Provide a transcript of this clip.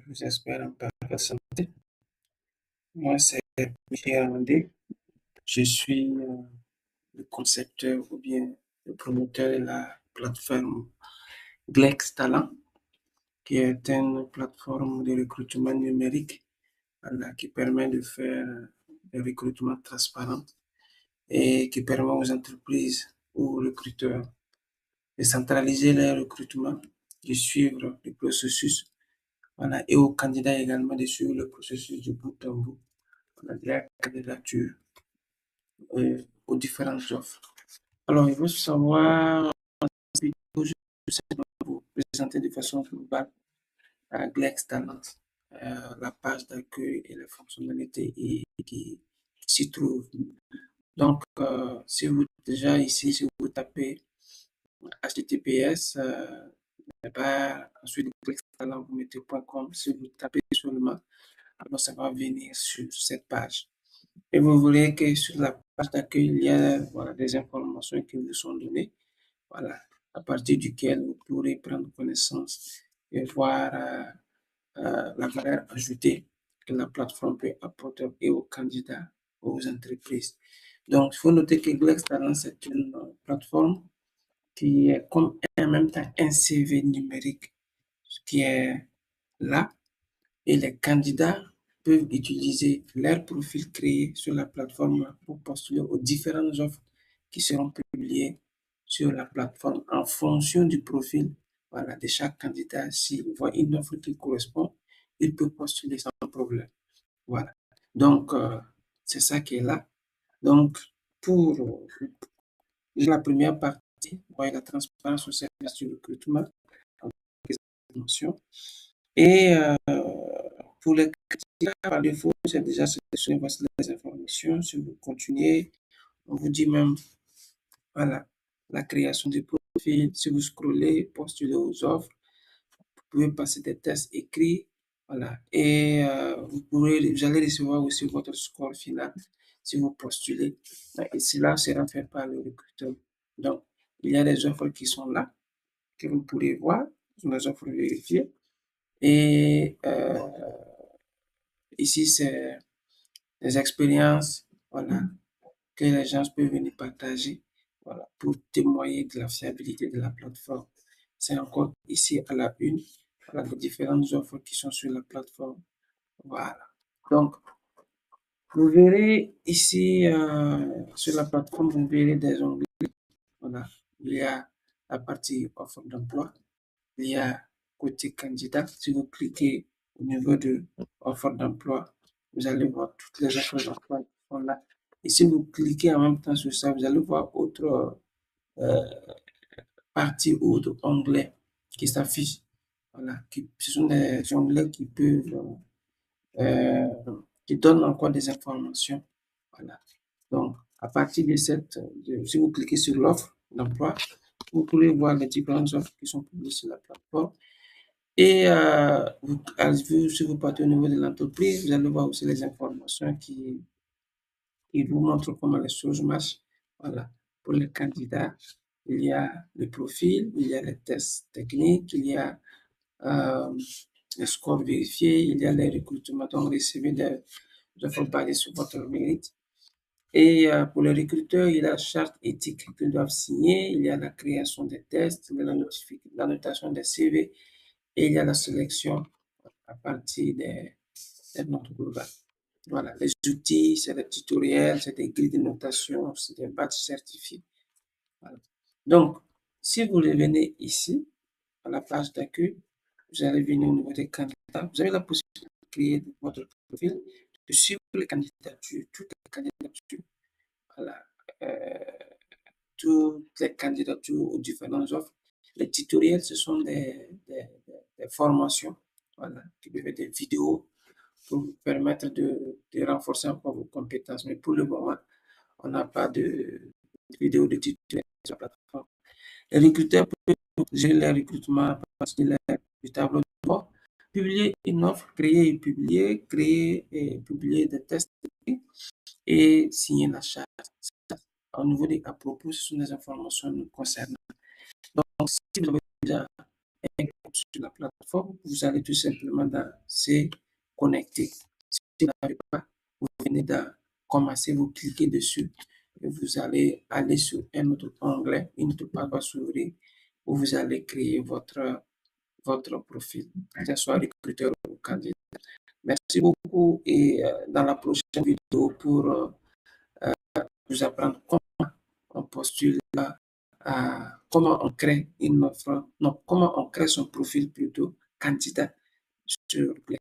vous espère en parfaite santé. Moi, c'est Michel Andé. Je suis le concepteur ou bien le promoteur de la plateforme Glex Talent, qui est une plateforme de recrutement numérique qui permet de faire des recrutements transparents et qui permet aux entreprises ou aux recruteurs de centraliser leur recrutement, de suivre le processus, et aux candidats également de suivre le processus de bout en bout, de la candidature aux différentes offres. Alors, il faut savoir, je vais vous présenter de façon globale Glex Talent, la page d'accueil et les fonctionnalités qui s'y trouvent. Donc, si vous déjà ici, si vous tapez HTTPS, ensuite Glex Talent, vous mettez .com, si vous tapez seulement, alors ça va venir sur cette page. Et vous verrez que sur la page d'accueil, il y a des informations qui vous sont données, à partir duquel vous pourrez prendre connaissance et voir la valeur ajoutée que la plateforme peut apporter et aux candidats, aux entreprises. Donc, il faut noter que Glex Talent, c'est une plateforme qui est comme en même temps un CV numérique qui est là et les candidats peuvent utiliser leur profil créé sur la plateforme pour postuler aux différentes offres qui seront publiées sur la plateforme en fonction du profil de chaque candidat. S'il voit une offre qui correspond, il peut postuler sans problème. Voilà. Donc, c'est ça qui est là. Donc, pour la première partie, la transparence au service du recrutement, et pour les candidats, par défaut, c'est déjà sélectionné, voici les informations. Si vous continuez, on vous dit même, la création du profil. Si vous scrollez, postulez aux offres, vous pouvez passer des tests écrits, et vous allez recevoir aussi votre score final si vous postulez. Et cela sera fait par le recruteur. Donc, il y a des offres qui sont là, que vous pourrez voir, ce sont des offres vérifiées. Et ici, c'est des expériences que les gens peuvent venir partager pour témoigner de la fiabilité de la plateforme. C'est encore ici à la une, les différentes offres qui sont sur la plateforme. Voilà. Donc, vous verrez ici sur la plateforme, vous verrez des onglets. Il y a la partie offre d'emploi. Il y a côté candidat. Si vous cliquez au niveau de offre d'emploi, vous allez voir toutes les offres d'emploi qui sont là. Et si vous cliquez en même temps sur ça, vous allez voir autre partie ou autre onglet qui s'affiche. Ce sont des onglets qui peuvent, qui donnent encore des informations. Donc, à partir de si vous cliquez sur l'offre d'emploi, vous pourrez voir les différentes offres qui sont publiées sur la plateforme. Et si vous partez au niveau de l'entreprise, vous allez voir aussi les informations qui vous montrent comment les choses marchent. Pour les candidats, il y a le profil, il y a les tests techniques, il y a les scores vérifiés, il y a les recrutements, donc recevoir des offres basées sur votre mérite. Et pour les recruteurs, il y a la charte éthique qu'ils doivent signer, il y a la création des tests, il y a la notation des CV, et il y a la sélection à partir des notes globales. Voilà, les outils, c'est des tutoriels, c'est des grilles de notation, c'est des badges certifiés. Donc, si vous revenez ici, à la page d'accueil, vous allez venir au niveau des candidats. Vous avez la possibilité de créer votre profil, de suivre les candidatures, toutes les candidatures, toutes les candidatures aux différentes offres. Les tutoriels, ce sont des formations, qui peuvent être des vidéos pour vous permettre de renforcer encore vos compétences. Mais pour le moment, on n'a pas de vidéo de tutoriel sur la plateforme. Les recruteurs peuvent gérer les recrutements à partir du tableau de bord, publier une offre, créer et publier des tests et signer la charte. Au niveau des à propos, ce sont des informations nous concernant. Donc, si vous avez déjà un sur la plateforme, vous allez tout simplement dans C'est connecter. Si vous n'avez pas, vous venez de commencer, vous cliquez dessus et vous allez aller sur un autre onglet, une autre page va s'ouvrir où vous allez créer votre profil, que ce soit recruteur ou candidat. Merci beaucoup et dans la prochaine vidéo pour vous apprendre comment on postule comment on crée une offre, non, comment on crée son profil plutôt candidat sur Play.